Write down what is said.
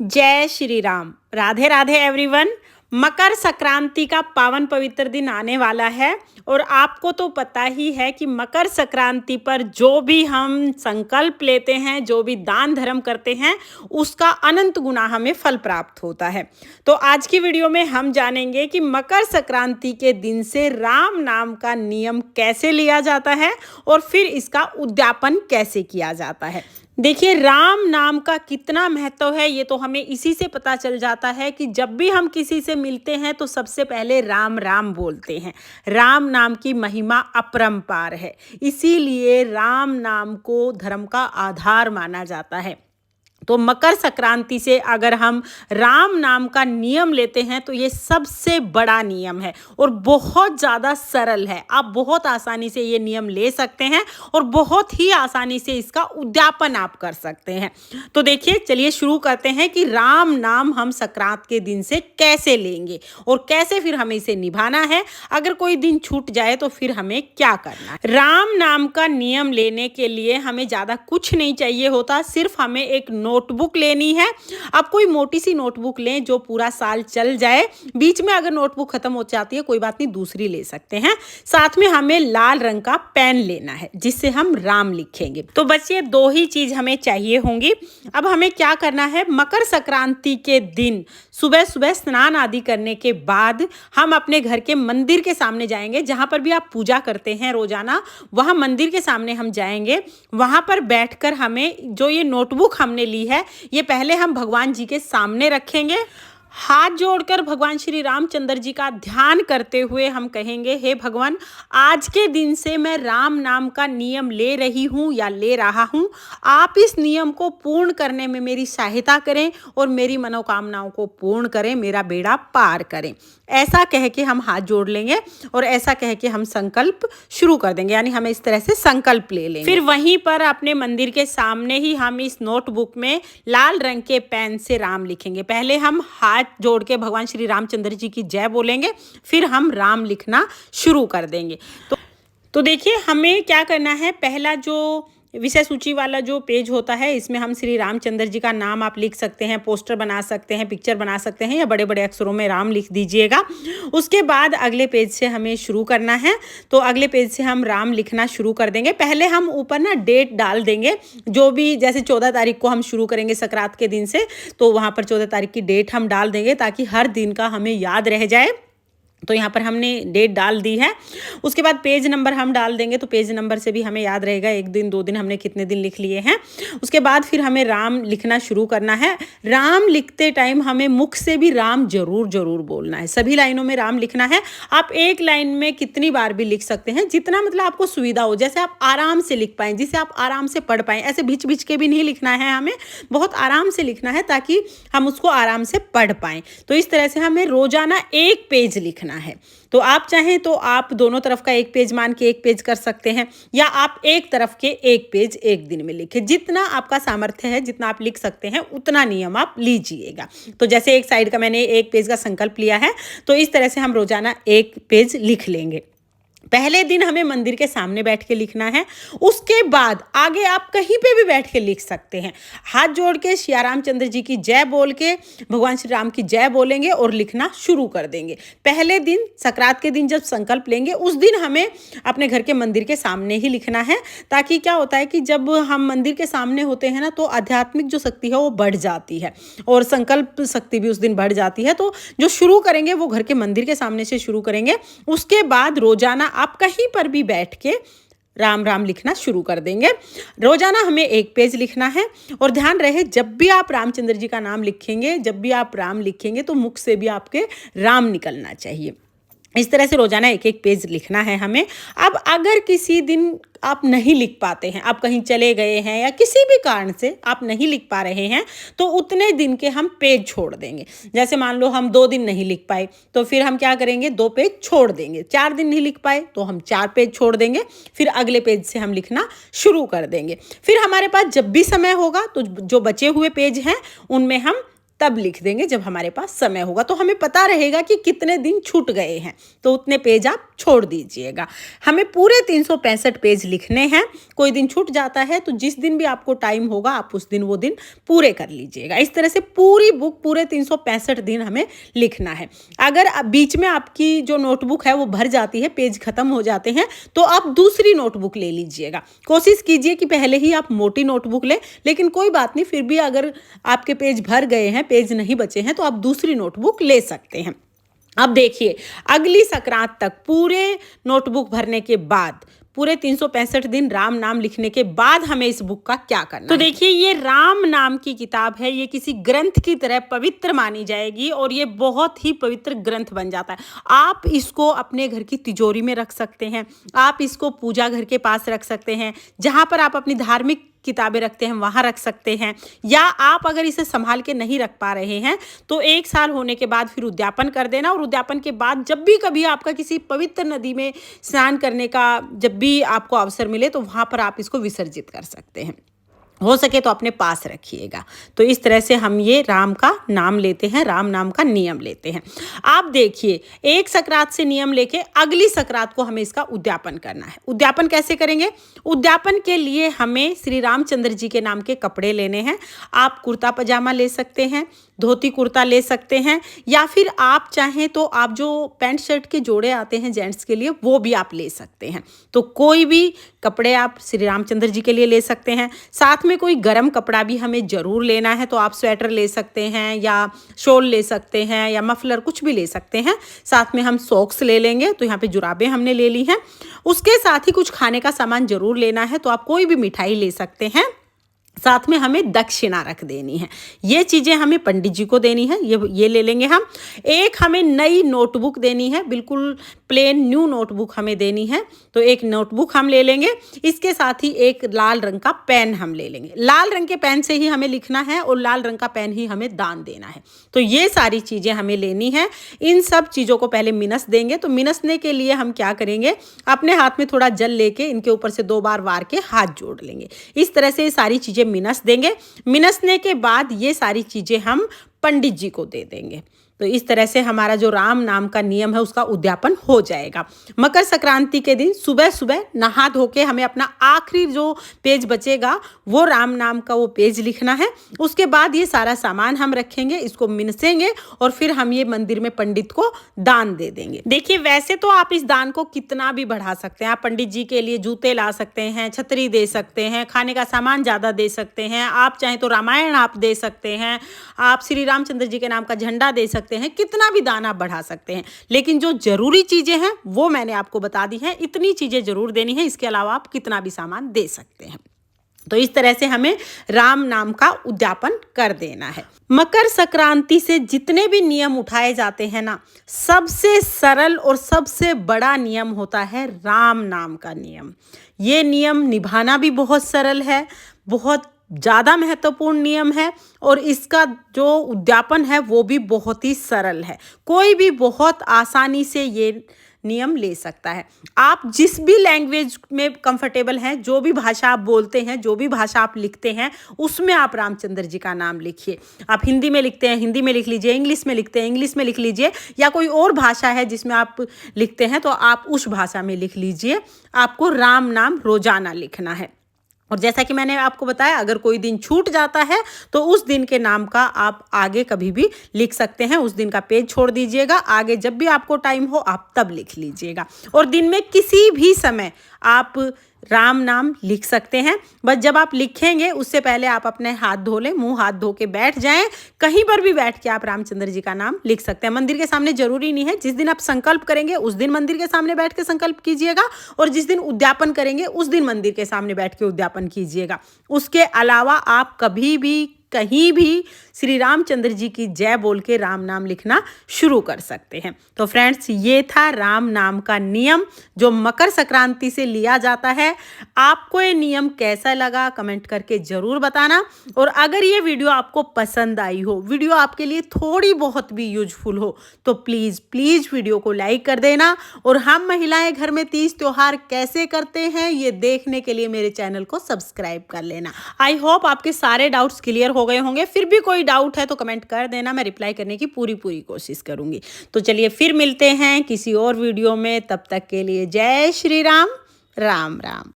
जय श्री राम। राधे राधे एवरीवन। मकर संक्रांति का पावन पवित्र दिन आने वाला है और आपको तो पता ही है कि मकर संक्रांति पर जो भी हम संकल्प लेते हैं, जो भी दान धर्म करते हैं, उसका अनंत गुना हमें फल प्राप्त होता है। तो आज की वीडियो में हम जानेंगे कि मकर संक्रांति के दिन से राम नाम का नियम कैसे लिया जाता है और फिर इसका उद्यापन कैसे किया जाता है। देखिए, राम नाम का कितना महत्व है ये तो हमें इसी से पता चल जाता है कि जब भी हम किसी से मिलते हैं तो सबसे पहले राम राम बोलते हैं। राम नाम की महिमा अपरंपार है, इसीलिए राम नाम को धर्म का आधार माना जाता है। तो मकर संक्रांति से अगर हम राम नाम का नियम लेते हैं तो ये सबसे बड़ा नियम है और बहुत ज़्यादा सरल है। आप बहुत आसानी से ये नियम ले सकते हैं और बहुत ही आसानी से इसका उद्यापन आप कर सकते हैं। तो देखिए, चलिए शुरू करते हैं कि राम नाम हम संक्रांत के दिन से कैसे लेंगे और कैसे फिर हमें इसे निभाना है। अगर कोई दिन छूट जाए तो फिर हमें क्या करना है। राम नाम का नियम लेने के लिए हमें ज़्यादा कुछ नहीं चाहिए होता, सिर्फ हमें एक नोटबुक लेनी है। आप कोई मोटी सी नोटबुक लें जो पूरा साल चल जाए। बीच में अगर नोटबुक खत्म हो जाती है कोई बात नहीं, दूसरी ले सकते हैं। साथ में हमें लाल रंग का पेन लेना है जिससे हम राम लिखेंगे। तो बस ये दो ही चीज हमें चाहिए होंगी। अब हमें क्या करना है, मकर संक्रांति के दिन सुबह सुबह स्नान आदि करने के बाद हम अपने घर के मंदिर के सामने जाएंगे। जहां पर भी आप पूजा करते हैं रोजाना, वहां मंदिर के सामने हम जाएंगे। वहां पर बैठकर हमें जो ये नोटबुक हमने ली है ये पहले हम भगवान जी के सामने रखेंगे। हाथ जोड़कर भगवान श्री रामचंद्र जी का ध्यान करते हुए हम कहेंगे, हे भगवान, आज के दिन से मैं राम नाम का नियम ले रही हूँ या ले रहा हूँ। आप इस नियम को पूर्ण करने में मेरी सहायता करें और मेरी मनोकामनाओं को पूर्ण करें, मेरा बेड़ा पार करें। ऐसा कह के हम हाथ जोड़ लेंगे और ऐसा कह के हम संकल्प शुरू कर देंगे, यानी हमें इस तरह से संकल्प ले लेंगे। फिर वहीं पर अपने मंदिर के सामने ही हम इस नोटबुक में लाल रंग के पेन से राम लिखेंगे। पहले हम हाथ जोड़ के भगवान श्री रामचंद्र जी की जय बोलेंगे, फिर हम राम लिखना शुरू कर देंगे। तो देखिए, हमें क्या करना है, पहला जो विषय सूची वाला जो पेज होता है इसमें हम श्री रामचंद्र जी का नाम आप लिख सकते हैं, पोस्टर बना सकते हैं, पिक्चर बना सकते हैं, या बड़े बड़े अक्षरों में राम लिख दीजिएगा। उसके बाद अगले पेज से हमें शुरू करना है। तो अगले पेज से हम राम लिखना शुरू कर देंगे। पहले हम ऊपर ना डेट डाल देंगे, जो भी, जैसे 14 तारीख को हम शुरू करेंगे संक्रांत के दिन से, तो वहाँ पर 14 तारीख की डेट हम डाल देंगे ताकि हर दिन का हमें याद रह जाए। तो यहाँ पर हमने डेट डाल दी है। उसके बाद पेज नंबर हम डाल देंगे, तो पेज नंबर से भी हमें याद रहेगा एक दिन, 2 दिन हमने कितने दिन लिख लिए हैं। उसके बाद फिर हमें राम लिखना शुरू करना है। राम लिखते टाइम हमें मुख से भी राम जरूर जरूर बोलना है। सभी लाइनों में राम लिखना है। आप एक लाइन में कितनी बार भी लिख सकते हैं, जितना मतलब आपको सुविधा हो, जैसे आप आराम से लिख पाएँ, जिसे आप आराम से पढ़ पाएँ। ऐसे बीच बीच के भी नहीं लिखना है, हमें बहुत आराम से लिखना है ताकि हम उसको आराम से पढ़ पाएँ। तो इस तरह से हमें रोजाना एक पेज लिखना है। तो आप चाहें तो आप दोनों तरफ का एक पेज मान के एक पेज कर सकते हैं, या आप एक तरफ के एक पेज एक दिन में लिखें। जितना आपका सामर्थ्य है, जितना आप लिख सकते हैं, उतना नियम आप लीजिएगा। तो जैसे एक साइड का मैंने एक पेज का संकल्प लिया है, तो इस तरह से हम रोजाना एक पेज लिख लेंगे। पहले दिन हमें मंदिर के सामने बैठ के लिखना है। उसके बाद आगे आप कहीं पे भी बैठ के लिख सकते हैं। हाथ जोड़ के श्री रामचंद्र जी की जय बोल के भगवान श्री राम की जय बोलेंगे और लिखना शुरू कर देंगे। पहले दिन, संक्रांत के दिन जब संकल्प लेंगे, उस दिन हमें अपने घर के मंदिर के सामने ही लिखना है। ताकि क्या होता है कि जब हम मंदिर के सामने होते हैं ना, तो आध्यात्मिक जो शक्ति है वो बढ़ जाती है और संकल्प शक्ति भी उस दिन बढ़ जाती है। तो जो शुरू करेंगे वो घर के मंदिर के सामने से शुरू करेंगे। उसके बाद रोजाना आप कहीं पर भी बैठ के राम राम लिखना शुरू कर देंगे। रोजाना हमें एक पेज लिखना है। और ध्यान रहे, जब भी आप रामचंद्र जी का नाम लिखेंगे, जब भी आप राम लिखेंगे, तो मुख से भी आपके राम निकलना चाहिए। इस तरह से रोजाना एक एक पेज लिखना है हमें। अब अगर किसी दिन आप नहीं लिख पाते हैं, आप कहीं चले गए हैं या किसी भी कारण से आप नहीं लिख पा रहे हैं, तो उतने दिन के हम पेज छोड़ देंगे। जैसे मान लो हम 2 दिन नहीं लिख पाए, तो फिर हम क्या करेंगे, 2 पेज छोड़ देंगे। 4 दिन नहीं लिख पाए तो हम 4 पेज छोड़ देंगे। फिर अगले पेज से हम लिखना शुरू कर देंगे। फिर हमारे पास जब भी समय होगा तो जो बचे हुए पेज हैं उनमें हम तब लिख देंगे जब हमारे पास समय होगा। तो हमें पता रहेगा कि कितने दिन छूट गए हैं, तो उतने पेज आप छोड़ दीजिएगा। हमें पूरे 365 पेज लिखने हैं। कोई दिन छूट जाता है तो जिस दिन भी आपको टाइम होगा आप उस दिन वो दिन पूरे कर लीजिएगा। इस तरह से पूरी बुक पूरे 365 दिन हमें लिखना है। अगर बीच में आपकी जो नोटबुक है वो भर जाती है, पेज खत्म हो जाते हैं, तो आप दूसरी नोटबुक ले लीजिएगा। कोशिश कीजिए कि पहले ही आप मोटी नोटबुक लें, लेकिन कोई बात नहीं, फिर भी अगर आपके पेज भर गए हैं, पेज नहीं बचे हैं, तो आप दूसरी नोटबुक ले सकते हैं। अब देखिए, अगली संक्रांत तक पूरे नोटबुक भरने के बाद, पूरे 365 दिन राम नाम लिखने के बाद हमें इस बुक का क्या करना है। तो देखिए, ये राम नाम की किताब है, ये किसी ग्रंथ की तरह पवित्र मानी जाएगी और ये बहुत ही पवित्र ग्रंथ बन जाता है। आप इसको अपने घर की तिजोरी में रख सकते हैं, आप इसको पूजा घर के पास रख सकते हैं, जहाँ पर आप अपनी धार्मिक किताबें रखते हैं वहाँ रख सकते हैं, या आप अगर इसे संभाल के नहीं रख पा रहे हैं तो 1 साल होने के बाद फिर उद्यापन कर देना, और उद्यापन के बाद जब भी कभी आपका किसी पवित्र नदी में स्नान करने का जब भी आपको अवसर मिले तो वहाँ पर आप इसको विसर्जित कर सकते हैं। हो सके तो अपने पास रखिएगा। तो इस तरह से हम ये राम का नाम लेते हैं, राम नाम का नियम लेते हैं। आप देखिए, एक संक्रांत से नियम लेके अगली संक्रांत को हमें इसका उद्यापन करना है। उद्यापन कैसे करेंगे? उद्यापन के लिए हमें श्री रामचंद्र जी के नाम के कपड़े लेने हैं। आप कुर्ता पजामा ले सकते हैं, धोती कुर्ता ले सकते हैं, या फिर आप चाहें तो आप जो पैंट शर्ट के जोड़े आते हैं जेंट्स के लिए वो भी आप ले सकते हैं। तो कोई भी कपड़े आप श्री रामचंद्र जी के लिए ले सकते हैं। साथ में कोई गर्म कपड़ा भी हमें ज़रूर लेना है, तो आप स्वेटर ले सकते हैं या शॉल ले सकते हैं या मफलर, कुछ भी ले सकते हैं। साथ में हम सॉक्स ले लेंगे, तो यहाँ पे जुराबें हमने ले ली हैं। उसके साथ ही कुछ खाने का सामान ज़रूर लेना है, तो आप कोई भी मिठाई ले सकते हैं। साथ में हमें दक्षिणा रख देनी है, ये चीज़ें हमें पंडित जी को देनी है, ये ले लेंगे हम। एक हमें नई नोटबुक देनी है, बिल्कुल प्लेन न्यू नोटबुक हमें देनी है, तो एक नोटबुक हम ले लेंगे। इसके साथ ही एक लाल रंग का पेन हम ले लेंगे। लाल रंग के पेन से ही हमें लिखना है और लाल रंग का पेन ही हमें दान देना है। तो ये सारी चीज़ें हमें लेनी है। इन सब चीज़ों को पहले मिनस देंगे। तो मिनसने के लिए हम क्या करेंगे, अपने हाथ में थोड़ा जल लेके इनके ऊपर से 2 बार वार के हाथ जोड़ लेंगे। इस तरह से ये सारी चीज़ें मिनस देंगे। मिनसने के बाद ये सारी चीज़ें हम पंडित जी को दे देंगे। तो इस तरह से हमारा जो राम नाम का नियम है उसका उद्यापन हो जाएगा। मकर संक्रांति के दिन सुबह सुबह नहा धो के हमें अपना आखिरी जो पेज बचेगा वो राम नाम का वो पेज लिखना है। उसके बाद ये सारा सामान हम रखेंगे, इसको मिनसेंगे और फिर हम ये मंदिर में पंडित को दान दे देंगे। देखिए, वैसे तो आप इस दान को कितना भी बढ़ा सकते हैं। आप पंडित जी के लिए जूते ला सकते हैं, छतरी दे सकते हैं, खाने का सामान ज़्यादा दे सकते हैं, आप चाहें तो रामायण आप दे सकते हैं, आप श्री रामचंद्र जी के नाम का झंडा दे सकते हैं, कितना भी दान आप बढ़ा सकते हैं। लेकिन जो जरूरी चीजें हैं वो मैंने आपको बता दी हैं, इतनी चीजें जरूर देनी है। इसके अलावा आप कितना भी सामान दे सकते हैं। तो इस तरह से हमें राम नाम का उद्यापन कर देना है। मकर संक्रांति से जितने भी नियम उठाए जाते हैं ना, सबसे सरल और सबसे बड़ा नियम होता है राम नाम का नियम। ये नियम निभाना भी बहुत सरल है, बहुत ज़्यादा महत्वपूर्ण नियम है, और इसका जो उद्यापन है वो भी बहुत ही सरल है। कोई भी बहुत आसानी से ये नियम ले सकता है। आप जिस भी लैंग्वेज में कंफर्टेबल हैं, जो भी भाषा आप बोलते हैं, जो भी भाषा आप लिखते हैं, उसमें आप रामचंद्र जी का नाम लिखिए। आप हिंदी में लिखते हैं, हिंदी में लिख लीजिए, इंग्लिश में लिखते हैं, इंग्लिश में लिख लीजिए, या कोई और भाषा है जिसमें आप लिखते हैं तो आप उस भाषा में लिख लीजिए। आपको राम नाम रोजाना लिखना है। और जैसा कि मैंने आपको बताया, अगर कोई दिन छूट जाता है तो उस दिन के नाम का आप आगे कभी भी लिख सकते हैं। उस दिन का पेज छोड़ दीजिएगा, आगे जब भी आपको टाइम हो आप तब लिख लीजिएगा। और दिन में किसी भी समय आप राम नाम लिख सकते हैं। बस जब आप लिखेंगे उससे पहले आप अपने हाथ धो लें, मुंह हाथ धो के बैठ जाएं। कहीं पर भी बैठ के आप रामचंद्र जी का नाम लिख सकते हैं। मंदिर के सामने जरूरी नहीं है। जिस दिन आप संकल्प करेंगे उस दिन मंदिर के सामने बैठ के संकल्प कीजिएगा, और जिस दिन उद्यापन करेंगे उस दिन मंदिर के सामने बैठ के उद्यापन कीजिएगा। उसके अलावा आप कभी भी कहीं भी श्री रामचंद्र जी की जय बोल के राम नाम लिखना शुरू कर सकते हैं। तो फ्रेंड्स, ये था राम नाम का नियम जो मकर संक्रांति से लिया जाता है। आपको ये नियम कैसा लगा कमेंट करके ज़रूर बताना। और अगर ये वीडियो आपको पसंद आई हो, वीडियो आपके लिए थोड़ी बहुत भी यूजफुल हो, तो प्लीज़ प्लीज़ वीडियो को लाइक कर देना। और हम महिलाएं घर में तीज त्योहार कैसे करते हैं ये देखने के लिए मेरे चैनल को सब्सक्राइब कर लेना। आई होप आपके सारे डाउट्स क्लियर हो गए होंगे। फिर भी कोई डाउट है तो कमेंट कर देना, मैं रिप्लाई करने की पूरी कोशिश करूँगी। तो चलिए फिर मिलते हैं किसी और वीडियो में, तब तक के लिए जय श्री राम, राम राम।